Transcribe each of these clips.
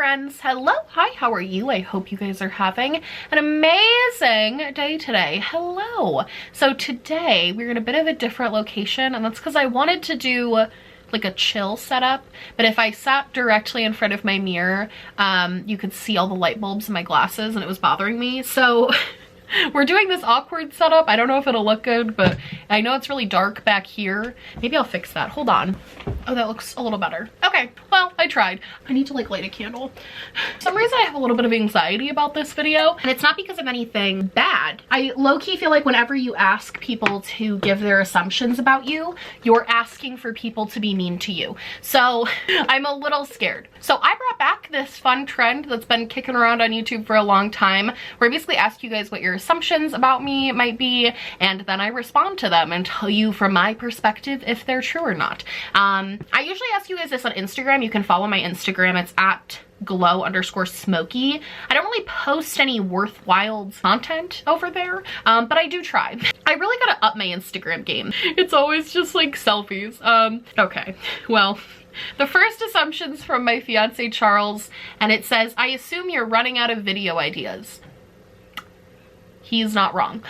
friends. Hello. Hi, how are you? I hope you guys are having an amazing day today. Hello. So today we're in a bit of a different location, and that's because I wanted to do like a chill setup, but if I sat directly in front of my mirror, you could see all the light bulbs in my glasses and it was bothering me. So we're doing this awkward setup. I don't know if it'll look good, but I know it's really dark back here. Maybe I'll fix that. Hold on. Oh, that looks a little better. Okay, well, I tried. I need to like light a candle. For some reason I have a little bit of anxiety about this video, and it's not because of anything bad. I low-key feel like whenever you ask people to give their assumptions about you, you're asking for people to be mean to you. So I'm a little scared. So I brought back this fun trend that's been kicking around on YouTube for a long time, where I basically ask you guys what your assumptions about me might be, and then I respond to them and tell you from my perspective if they're true or not. I usually ask you guys this on Instagram. You can follow my Instagram. It's at glow_Smokey. I don't really post any worthwhile content over there, but I do try. I really gotta up my Instagram game. It's always just like selfies. Okay, well, the first assumption's from my fiance Charles, and it says, I assume you're running out of video ideas. He's not wrong.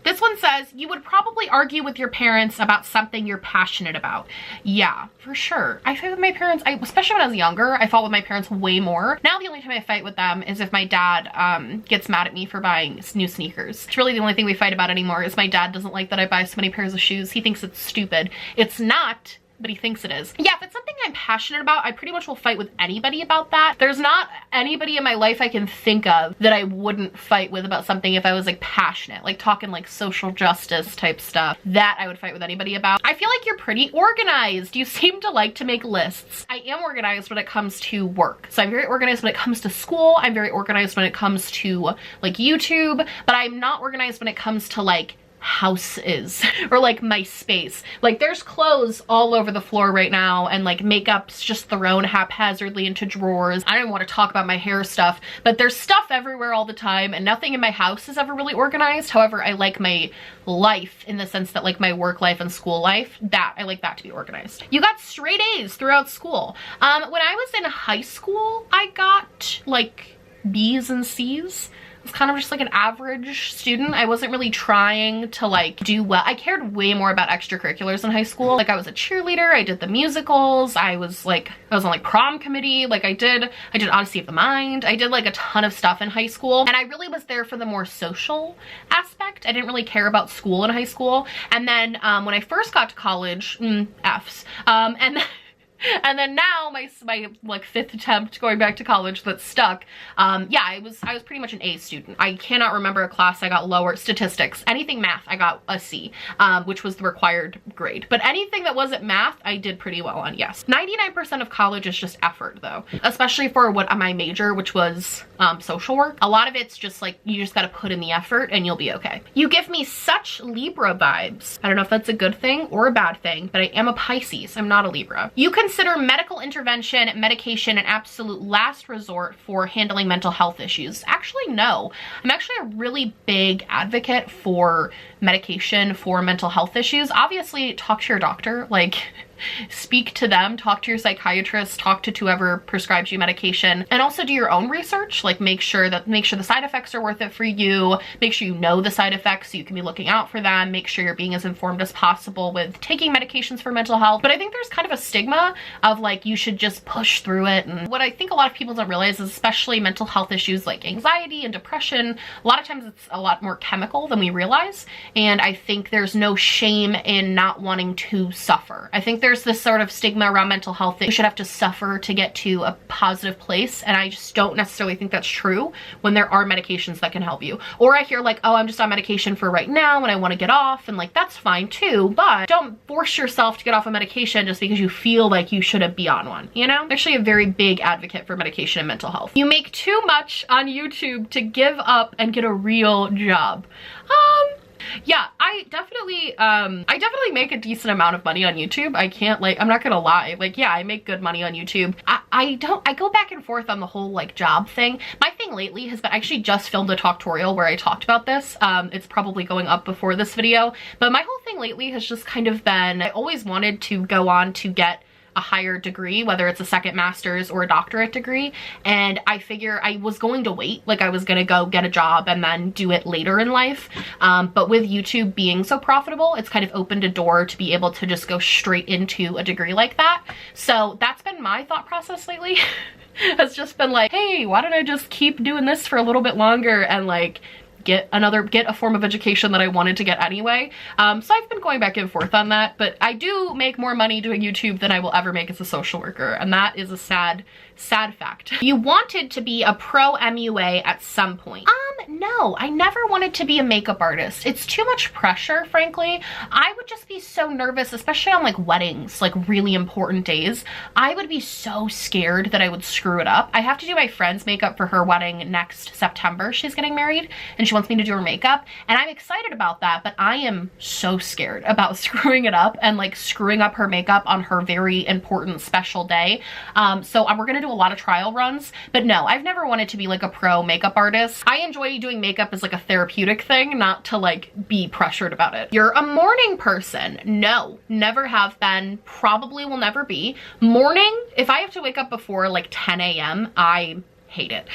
This one says, you would probably argue with your parents about something you're passionate about. Yeah, for sure. I fight with my parents, especially when I was younger, I fought with my parents way more. Now the only time I fight with them is if my dad gets mad at me for buying new sneakers. It's really the only thing we fight about anymore is my dad doesn't like that I buy so many pairs of shoes. He thinks it's stupid. It's not, but he thinks it is. Yeah, if it's something I'm passionate about, I pretty much will fight with anybody about that. There's not anybody in my life I can think of that I wouldn't fight with about something if I was like passionate, like talking like social justice type stuff. That I would fight with anybody about. I feel like you're pretty organized. You seem to like to make lists. I am organized when it comes to work. So I'm very organized when it comes to school. I'm very organized when it comes to like YouTube, but I'm not organized when it comes to like houses or like my space. Like there's clothes all over the floor right now, and like makeup's just thrown haphazardly into drawers. I don't even want to talk about my hair stuff, but there's stuff everywhere all the time, and nothing in my house is ever really organized. However, I like my life in the sense that like my work life and school life, that I like that to be organized. You got straight A's throughout school. When I was in high school, I got like B's and C's. I was kind of just like an average student. I wasn't really trying to like do well. I cared way more about extracurriculars in high school. Like I was a cheerleader, I did the musicals, I was on like prom committee, like I did Odyssey of the Mind. I did like a ton of stuff in high school, and I really was there for the more social aspect. I didn't really care about school in high school. And then when I first got to college, F's, and then now my like 5th attempt going back to college that stuck. Yeah, I was pretty much an A student. I cannot remember a class I got lower. Statistics, anything math, I got a C, which was the required grade. But anything that wasn't math, I did pretty well on, yes. 99% of college is just effort though, especially for what my major, which was social work. A lot of it's just like, you just gotta put in the effort and you'll be okay. You give me such Libra vibes. I don't know if that's a good thing or a bad thing, but I am a Pisces. I'm not a Libra. You consider medical intervention, medication an absolute last resort for handling mental health issues? Actually, no. I'm actually a really big advocate for medication for mental health issues. Obviously, talk to your doctor. Like, speak to them, talk to your psychiatrist, talk to whoever prescribes you medication, and also do your own research. Like make sure the side effects are worth it for you. Make sure you know the side effects so you can be looking out for them. Make sure you're being as informed as possible with taking medications for mental health. But I think there's kind of a stigma of like you should just push through it. And what I think a lot of people don't realize is, especially mental health issues like anxiety and depression, a lot of times it's a lot more chemical than we realize. And I think there's no shame in not wanting to suffer. I think there's this sort of stigma around mental health that you should have to suffer to get to a positive place, and I just don't necessarily think that's true when there are medications that can help you. Or I hear like, oh, I'm just on medication for right now and I want to get off, and like that's fine too, but don't force yourself to get off a medication just because you feel like you shouldn't be on one, you know? I'm actually a very big advocate for medication and mental health. You make too much on YouTube to give up and get a real job. Yeah, I definitely make a decent amount of money on YouTube. I can't, like, I'm not gonna lie. Like, yeah, I make good money on YouTube. I go back and forth on the whole, like, job thing. My thing lately has been, I actually just filmed a talktorial where I talked about this. It's probably going up before this video. But my whole thing lately has just kind of been, I always wanted to go on to get a higher degree, whether it's a second master's or a doctorate degree. And I figure I was going to wait, like I was gonna go get a job and then do it later in life. But with YouTube being so profitable, it's kind of opened a door to be able to just go straight into a degree like that. So that's been my thought process lately. Has just been like, hey, why don't I just keep doing this for a little bit longer and like get a form of education that I wanted to get anyway. So I've been going back and forth on that, but I do make more money doing YouTube than I will ever make as a social worker, and that is a sad fact. You wanted to be a pro MUA at some point. No, I never wanted to be a makeup artist. It's too much pressure, frankly. I would just be so nervous, especially on like weddings, like really important days. I would be so scared that I would screw it up. I have to do my friend's makeup for her wedding next September. She's getting married and she wants me to do her makeup, and I'm excited about that, but I am so scared about screwing it up and like screwing up her makeup on her very important special day. So we're gonna do a lot of trial runs, but no, I've never wanted to be like a pro makeup artist. I enjoy doing makeup as like a therapeutic thing, not to like be pressured about it. You're a morning person. No, never have been, probably will never be. Morning, if I have to wake up before like 10 a.m., I hate it.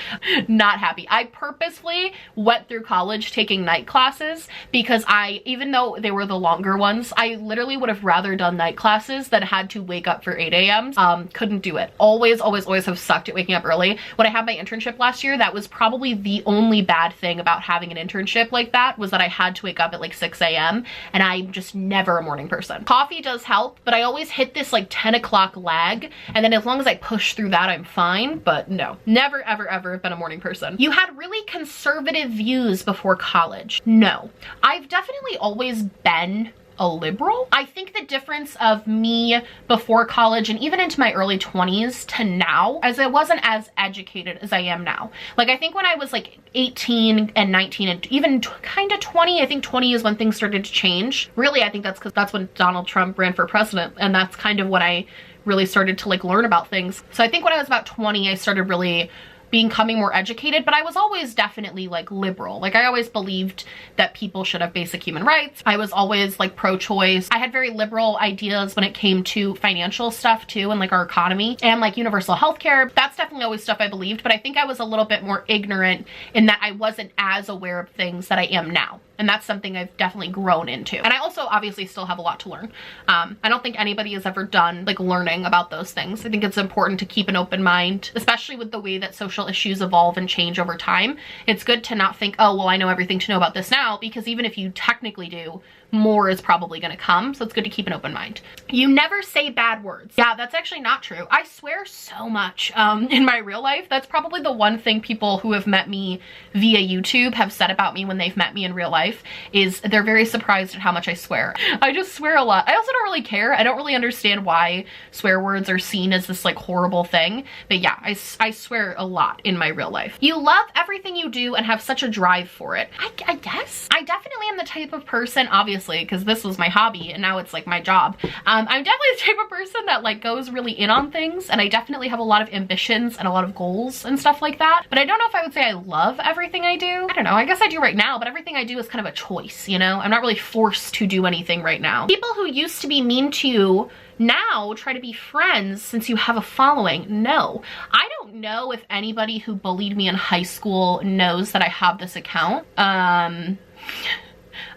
Not happy. I purposefully went through college taking night classes because even though they were the longer ones, I literally would have rather done night classes than had to wake up for 8 a.m. Couldn't do it. Always have sucked at waking up early. When I had my internship last year, that was probably the only bad thing about having an internship like that, was that I had to wake up at like 6 a.m. and I'm just never a morning person. Coffee does help, but I always hit this like 10 o'clock lag, and then as long as I push through that, I'm fine. But no, never ever have been a morning person. You had really conservative views before college. No, I've definitely always been a liberal. I think the difference of me before college and even into my early 20s to now, as I wasn't as educated as I am now. Like I think when I was like 18 and 19 and even kind of 20, I think 20 is when things started to change. Really, I think that's because that's when Donald Trump ran for president, and that's kind of when I really started to like learn about things. So I think when I was about 20, I started really becoming more educated, but I was always definitely like liberal. Like I always believed that people should have basic human rights. I was always like pro-choice. I had very liberal ideas when it came to financial stuff too, and like our economy and like universal healthcare. That's definitely always stuff I believed, but I think I was a little bit more ignorant in that I wasn't as aware of things that I am now. And that's something I've definitely grown into. And I also obviously still have a lot to learn. I don't think anybody has ever done like learning about those things. I think it's important to keep an open mind, especially with the way that social issues evolve and change over time. It's good to not think, oh, well, I know everything to know about this now, because even if you technically do, more is probably going to come. So it's good to keep an open mind. You never say bad words. Yeah, that's actually not true. I swear so much in my real life. That's probably the one thing people who have met me via YouTube have said about me when they've met me in real life, is they're very surprised at how much I swear. I just swear a lot. I also don't really care. I don't really understand why swear words are seen as this like horrible thing. But yeah, I swear a lot in my real life. You love everything you do and have such a drive for it. I guess. I definitely am the type of person, obviously, because this was my hobby and now it's like my job. I'm definitely the type of person that like goes really in on things, and I definitely have a lot of ambitions and a lot of goals and stuff like that. But I don't know if I would say I love everything I do. I don't know. I guess I do right now, but everything I do is kind of a choice, you know? I'm not really forced to do anything right now. People who used to be mean to you now try to be friends since you have a following. No, I don't know if anybody who bullied me in high school knows that I have this account.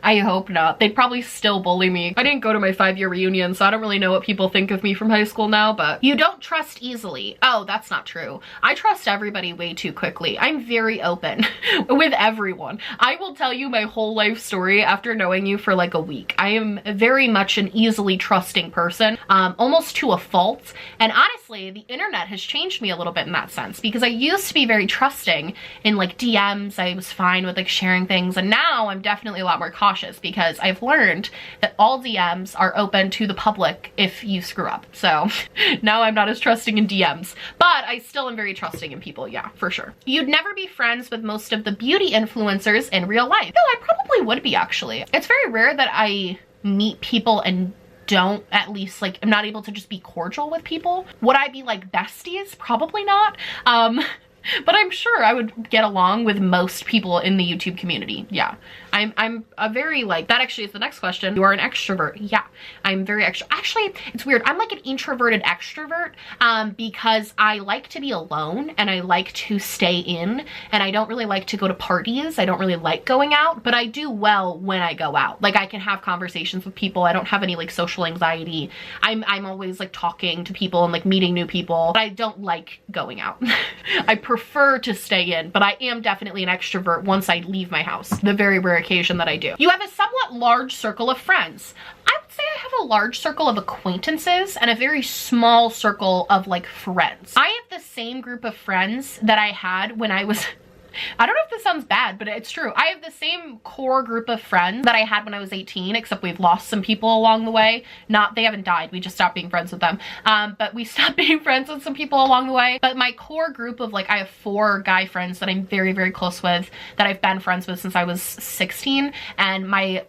I hope not. They'd probably still bully me. I didn't go to my 5-year reunion, so I don't really know what people think of me from high school now, but you don't trust easily. Oh, that's not true. I trust everybody way too quickly. I'm very open with everyone. I will tell you my whole life story after knowing you for like a week. I am very much an easily trusting person, almost to a fault. And honestly, the internet has changed me a little bit in that sense, because I used to be very trusting in like DMs. I was fine with like sharing things, and now I'm definitely a lot more cautious because I've learned that all DMs are open to the public if you screw up. So now I'm not as trusting in DMs, but I still am very trusting in people. Yeah, for sure. You'd never be friends with most of the beauty influencers in real life. No, I probably would be, actually. It's very rare that I meet people and don't at least I'm not able to just be cordial with people. Would I be like besties? Probably not. But I'm sure I would get along with most people in the YouTube community. Yeah. I'm a very like, that actually is the next question. You are an extrovert. Yeah, I'm very actually, it's weird. I'm like an introverted extrovert because I like to be alone and I like to stay in, and I don't really like to go to parties. I don't really like going out, but I do well when I go out. Like I can have conversations with people. I don't have any like social anxiety. I'm always like talking to people and like meeting new people, but I don't like going out. I prefer to stay in, but I am definitely an extrovert once I leave my house. The very rare occasion that I do. You have a somewhat large circle of friends. I would say I have a large circle of acquaintances and a very small circle of like friends. I have the same group of friends that I had when I was I don't know if this sounds bad, but it's true. I have the same core group of friends that I had when I was 18, except we've lost some people along the way. They haven't died. We just stopped being friends with them. But we stopped being friends with some people along the way. But my core group of like, I have 4 guy friends that I'm very, very close with, that I've been friends with since I was 16. And my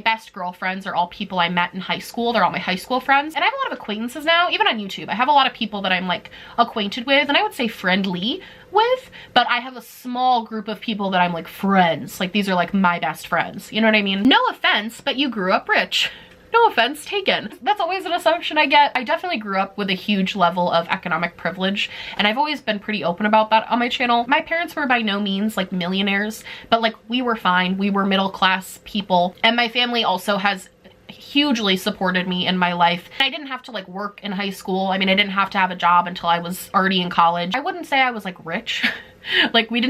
best girlfriends are all people I met in high school. They're all my high school friends. And I have a lot of acquaintances now, even on YouTube. I have a lot of people that I'm like acquainted with, and I would say friendly with, but I have a small group of people that I'm like friends. Like these are like my best friends. You know what I mean? No offense, but you grew up rich. No offense taken. That's always an assumption I get. I definitely grew up with a huge level of economic privilege, and I've always been pretty open about that on my channel. My parents were by no means like millionaires, but like we were fine. We were middle class people, and my family also has hugely supported me in my life. I didn't have to like work in high school. I mean, I didn't have to have a job until I was already in college. I wouldn't say I was like rich. Like we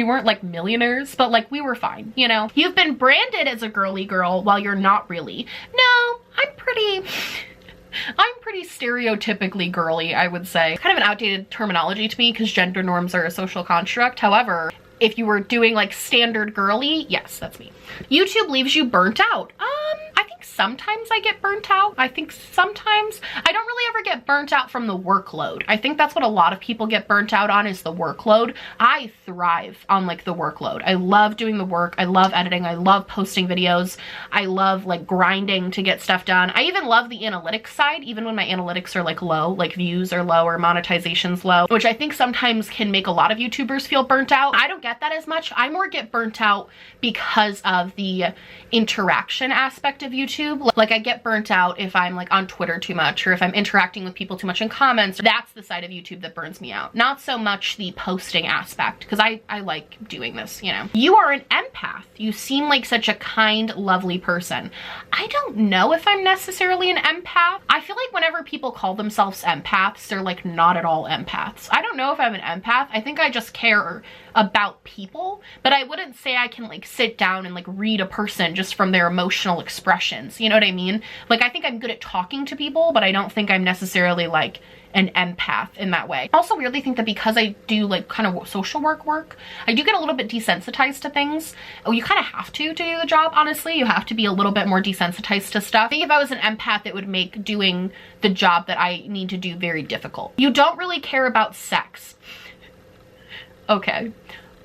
weren't like millionaires, but like we were fine, you know? You've been branded as a girly girl while you're not really. No, I'm pretty stereotypically girly, I would say. It's kind of an outdated terminology to me because gender norms are a social construct. However, if you were doing like standard girly, yes, that's me. YouTube leaves you burnt out. I think sometimes I get burnt out. I think sometimes I don't really ever get burnt out from the workload. I think that's what a lot of people get burnt out on, is the workload. I thrive on like the workload. I love doing the work. I love editing. I love posting videos. I love like grinding to get stuff done. I even love the analytics side, even when my analytics are like low, like views are low or monetization's low, which I think sometimes can make a lot of YouTubers feel burnt out. I don't get that as much. I more get burnt out because of the interaction aspect of YouTube. Like I get burnt out if I'm like on Twitter too much, or if I'm interacting with people too much in comments. That's the side of YouTube that burns me out. Not so much the posting aspect, because I like doing this, you know. You are an empath. You seem like such a kind, lovely person. I don't know if I'm necessarily an empath. I feel like whenever people call themselves empaths, they're like not at all empaths. I don't know if I'm an empath. I think I just care about people, but I wouldn't say I can like sit down and like read a person just from their emotional expressions. You know what I mean? Like I think I'm good at talking to people, but I don't think I'm necessarily like an empath in that way. I also weirdly think that because I do like kind of social work, I do get a little bit desensitized to things. Oh, you kind of have to do the job, honestly. You have to be a little bit more desensitized to stuff. I think if I was an empath, it would make doing the job that I need to do very difficult. You don't really care about sex. Okay.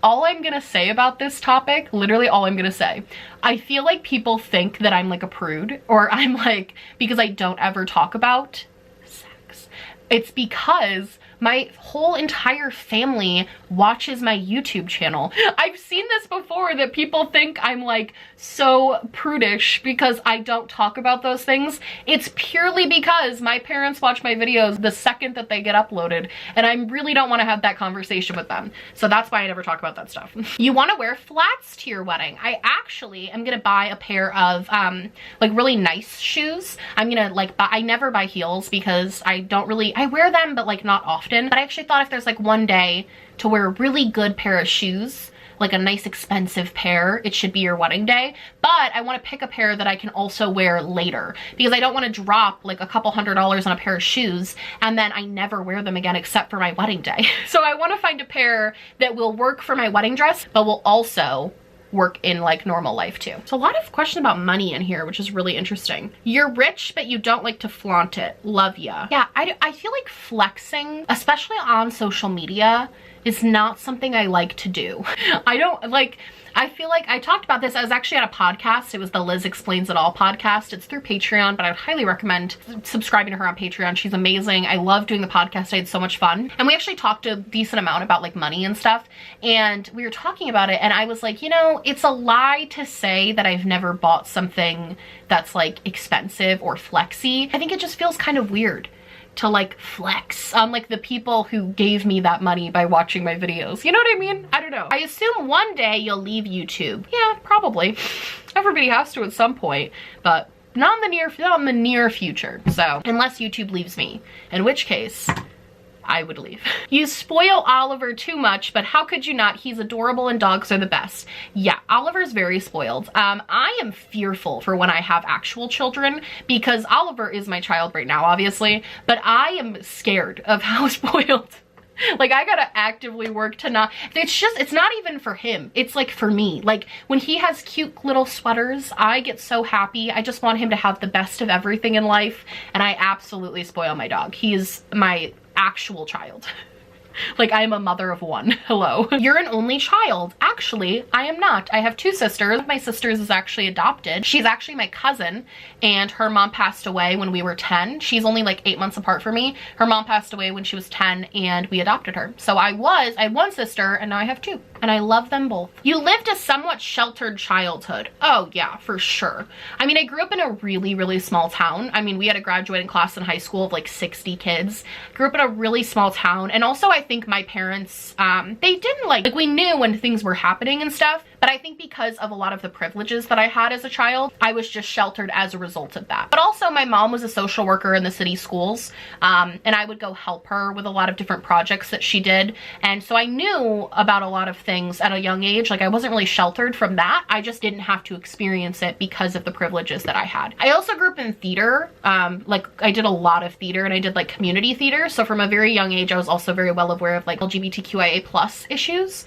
All I'm gonna say about this topic, literally all I'm gonna say, I feel like people think that I'm like a prude, or I'm like, because I don't ever talk about sex. It's because my whole entire family watches my YouTube channel. I've seen this before, that people think I'm like so prudish because I don't talk about those things. It's purely because my parents watch my videos the second that they get uploaded, and I really don't want to have that conversation with them. So that's why I never talk about that stuff. You want to wear flats to your wedding. I actually am gonna buy a pair of like really nice shoes. I'm gonna like I never buy heels because I wear them, but like not often. But I actually thought if there's like one day to wear a really good pair of shoes, like a nice expensive pair, it should be your wedding day. But I want to pick a pair that I can also wear later, because I don't want to drop like a couple $100s on a pair of shoes and then I never wear them again except for my wedding day. So I want to find a pair that will work for my wedding dress, but will also work in like normal life too. So a lot of questions about money in here, which is really interesting. You're rich, but you don't like to flaunt it. Love ya. Yeah, I feel like flexing, especially on social media, is not something I like to do. I feel like I talked about this. I was actually at a podcast. It was the Liz Explains It All podcast. It's through Patreon, but I would highly recommend subscribing to her on Patreon. She's amazing. I love doing the podcast. I had so much fun. And we actually talked a decent amount about like money and stuff. And we were talking about it, and I was like, you know, it's a lie to say that I've never bought something that's like expensive or flexy. I think it just feels kind of weird to like flex on like the people who gave me that money by watching my videos. You know what I mean? I don't know. I assume one day you'll leave YouTube. Yeah, probably. Everybody has to at some point, but not in the near future. So unless YouTube leaves me, in which case I would leave. You spoil Oliver too much, but how could you not? He's adorable and dogs are the best. Yeah, Oliver's very spoiled. I am fearful for when I have actual children because Oliver is my child right now, obviously, but I am scared of how spoiled. Like, I gotta actively work to not, it's not even for him. It's like for me. Like when he has cute little sweaters, I get so happy. I just want him to have the best of everything in life. And I absolutely spoil my dog. He is my actual child. Like, I am a mother of one. Hello. You're an only child. Actually, I am not. I have two sisters. One of my sisters is actually adopted. She's actually my cousin, and her mom passed away when we were 10. She's only like 8 months apart from me. Her mom passed away when she was 10, and we adopted her. So I had one sister, and now I have two, and I love them both. You lived a somewhat sheltered childhood. Oh yeah, for sure. I mean, I grew up in a really, really small town. I mean, we had a graduating class in high school of like 60 kids. Grew up in a really small town, and also I think my parents, they didn't like we knew when things were happening and stuff, but I think because of a lot of the privileges that I had as a child, I was just sheltered as a result of that. But also my mom was a social worker in the city schools, and I would go help her with a lot of different projects that she did. And so I knew about a lot of things at a young age. Like, I wasn't really sheltered from that. I just didn't have to experience it because of the privileges that I had. I also grew up in theater. Like, I did a lot of theater, and I did like community theater. So from a very young age, I was also very well aware of like LGBTQIA plus issues,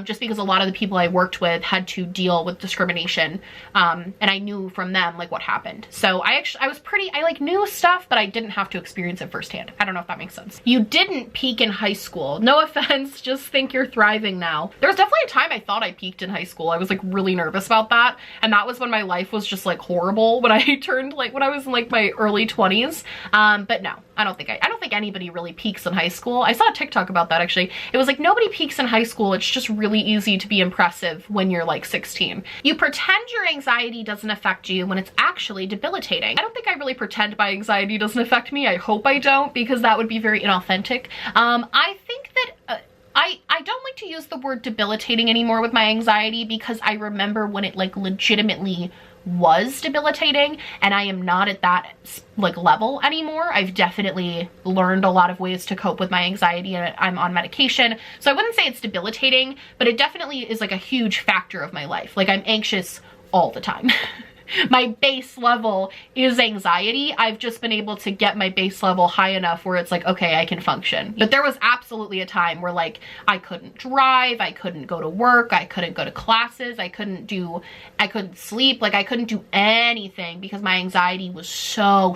just because a lot of the people I worked with had to deal with discrimination, and I knew from them like what happened. So I like knew stuff, but I didn't have to experience it firsthand. I don't know if that makes sense. You didn't peak in high school. No offense, just think you're thriving now. There was definitely a time I thought I peaked in high school. I was like really nervous about that, and that was when my life was just like horrible, when I turned like when I was in like my early 20s. But no, I don't think anybody really peaks in high school. I saw a TikTok about that actually. It was like, nobody peaks in high school. It's just really easy to be impressive when you're like 16. You pretend your anxiety doesn't affect you when it's actually debilitating. I don't think I really pretend my anxiety doesn't affect me. I hope I don't, because that would be very inauthentic. I think that I don't like to use the word debilitating anymore with my anxiety, because I remember when it like legitimately was debilitating, and I am not at that like level anymore. I've definitely learned a lot of ways to cope with my anxiety, and I'm on medication. So I wouldn't say it's debilitating, but it definitely is like a huge factor of my life. Like, I'm anxious all the time. My base level is anxiety. I've just been able to get my base level high enough where it's like, okay, I can function. But there was absolutely a time where like I couldn't drive, I couldn't go to work, I couldn't go to classes, I couldn't sleep, like I couldn't do anything because my anxiety was so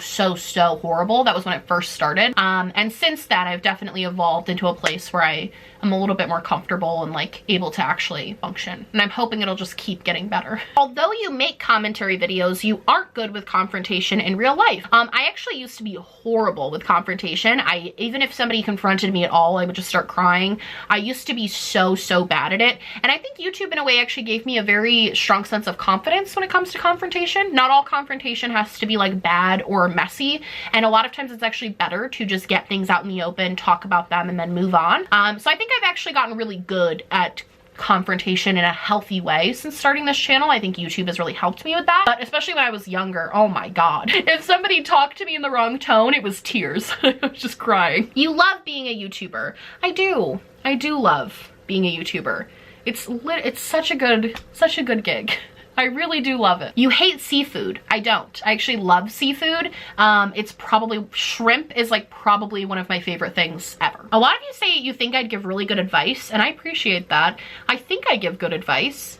horrible. That was when it first started. And since then, I've definitely evolved into a place where I am a little bit more comfortable and like able to actually function. And I'm hoping it'll just keep getting better. Although you make commentary videos, you aren't good with confrontation in real life. I actually used to be horrible with confrontation. Even if somebody confronted me at all, I would just start crying. I used to be so bad at it. And I think YouTube in a way actually gave me a very strong sense of confidence when it comes to confrontation. Not all confrontation has to be like bad or messy. And a lot of times it's actually better to just get things out in the open, talk about them, and then move on. So I think I've actually gotten really good at confrontation in a healthy way since starting this channel. I think YouTube has really helped me with that. But especially when I was younger, oh my god. If somebody talked to me in the wrong tone, it was tears. I was just crying. You love being a YouTuber. I do. I do love being a YouTuber. It's such a good gig. I really do love it. You hate seafood. I don't. I actually love seafood. It's probably, shrimp is like probably one of my favorite things ever. A lot of you say you think I'd give really good advice, and I appreciate that. I think I give good advice.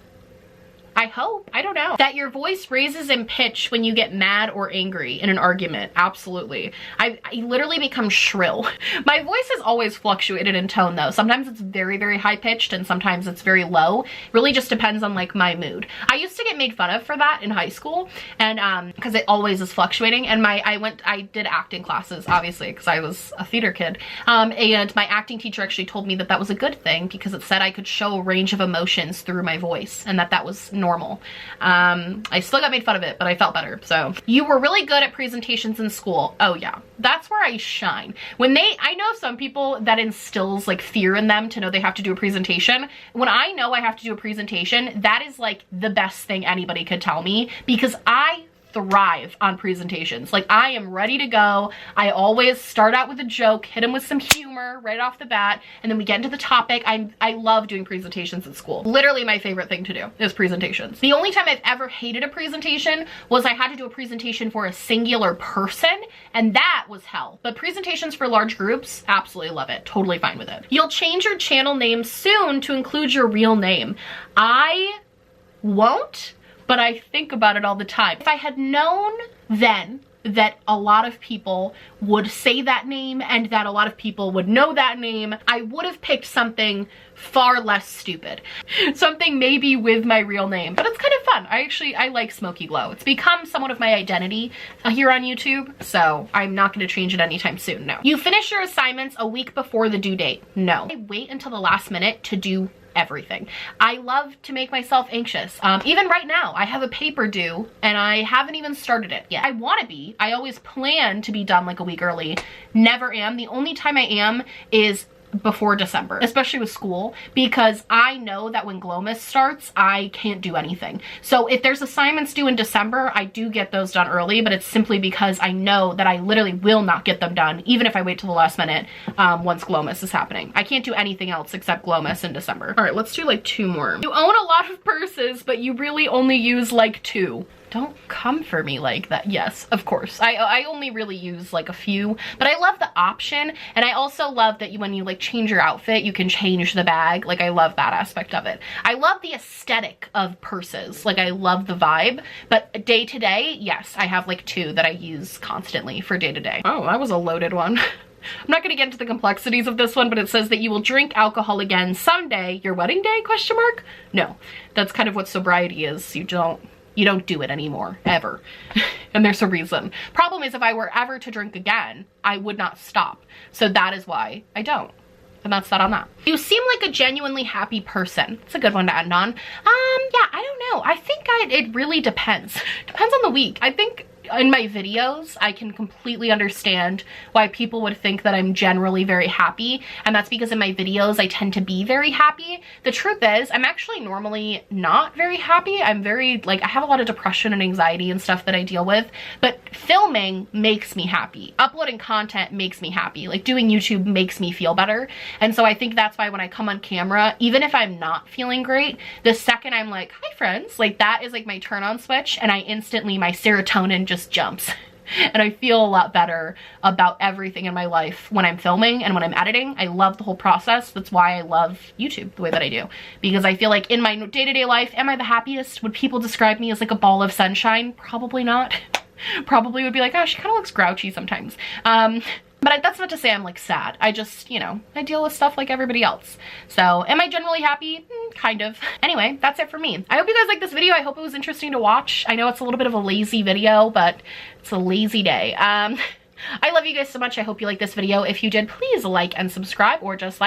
I hope. I don't know. That your voice raises in pitch when you get mad or angry in an argument. Absolutely. I literally become shrill. My voice has always fluctuated in tone though. Sometimes it's very, very high pitched and sometimes it's very low. Really just depends on like my mood. I used to get made fun of for that in high school, and because it always is fluctuating. And I did acting classes, obviously, because I was a theater kid. And my acting teacher actually told me that that was a good thing because it said I could show a range of emotions through my voice and that was normal. I still got made fun of it, but I felt better. So you were really good at presentations in school. Oh yeah, that's where I shine. I know some people that instills like fear in them to know they have to do a presentation. When I know I have to do a presentation, that is like the best thing anybody could tell me, because I thrive on presentations. Like, I am ready to go. I always start out with a joke, hit them with some humor right off the bat, and then we get into the topic. I love doing presentations at school. Literally my favorite thing to do is presentations. The only time I've ever hated a presentation was I had to do a presentation for a singular person, and that was hell. But presentations for large groups, absolutely love it. Totally fine with it. You'll change your channel name soon to include your real name. I won't, but I think about it all the time. If I had known then that a lot of people would say that name and that a lot of people would know that name, I would have picked something far less stupid. Something maybe with my real name, but it's kind of fun. I like Smokey Glow. It's become somewhat of my identity here on YouTube, so I'm not going to change it anytime soon, no. You finish your assignments a week before the due date. No. I wait until the last minute to do everything. I love to make myself anxious. Even right now, I have a paper due and I haven't even started it yet. I want to be. I always plan to be done like a week early. Never am. The only time I am is before December, especially with school, because I know that when Glomus starts, I can't do anything. So if there's assignments due in December, I do get those done early, but it's simply because I know that I literally will not get them done, even if I wait till the last minute once Glomus is happening. I can't do anything else except Glomus in December. All right, let's do like 2 more. You own a lot of purses, but you really only use like 2. Don't come for me like that. Yes, of course. I only really use like a few, but I love the option. And I also love that when you like change your outfit, you can change the bag. Like, I love that aspect of it. I love the aesthetic of purses. Like, I love the vibe, but day to day, yes, I have like 2 that I use constantly for day to day. Oh, that was a loaded one. I'm not going to get into the complexities of this one, but it says that you will drink alcohol again someday. Your wedding day, question mark? No, that's kind of what sobriety is. You don't do it anymore, ever. And there's a reason. Problem is, if I were ever to drink again, I would not stop. So that is why I don't. And that's that on that. You seem like a genuinely happy person. It's a good one to end on. Yeah, I don't know. I think it really depends. Depends on the week. I think in my videos, I can completely understand why people would think that I'm generally very happy, and that's because in my videos I tend to be very happy. The truth is, I'm actually normally not very happy. I'm very, like, I have a lot of depression and anxiety and stuff that I deal with, but filming makes me happy. Uploading content makes me happy. Like, doing YouTube makes me feel better, and so I think that's why when I come on camera, even if I'm not feeling great, the second I'm like, hi friends, like, that is like my turn on switch, and I instantly, my serotonin just jumps and I feel a lot better about everything in my life when I'm filming and when I'm editing. I love the whole process. That's why I love YouTube the way that I do, because I feel like in my day-to-day life, am I the happiest? Would people describe me as like a ball of sunshine? Probably not. Probably would be like, oh, she kind of looks grouchy sometimes. But that's not to say I'm like sad. I just, you know, I deal with stuff like everybody else. So am I generally happy? Kind of. Anyway, that's it for me. I hope you guys liked this video. I hope it was interesting to watch. I know it's a little bit of a lazy video, but it's a lazy day. I love you guys so much. I hope you liked this video. If you did, please like and subscribe, or just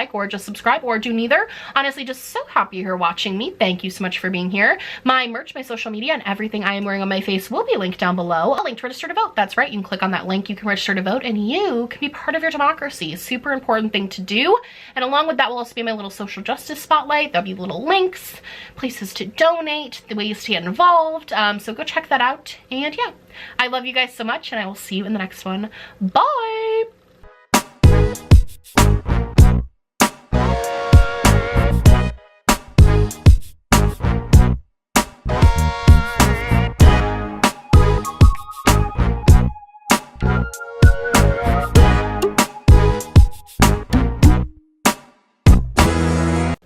subscribe, or do neither. Honestly, just so happy you're watching me. Thank you so much for being here. My merch, my social media, and everything I am wearing on my face will be linked down below. A link to register to vote. That's right. You can click on that link. You can register to vote, and you can be part of your democracy. Super important thing to do. And along with that will also be my little social justice spotlight. There'll be little links, places to donate, the ways to get involved. So go check that out. And yeah, I love you guys so much, and I will see you in the next one. Bye!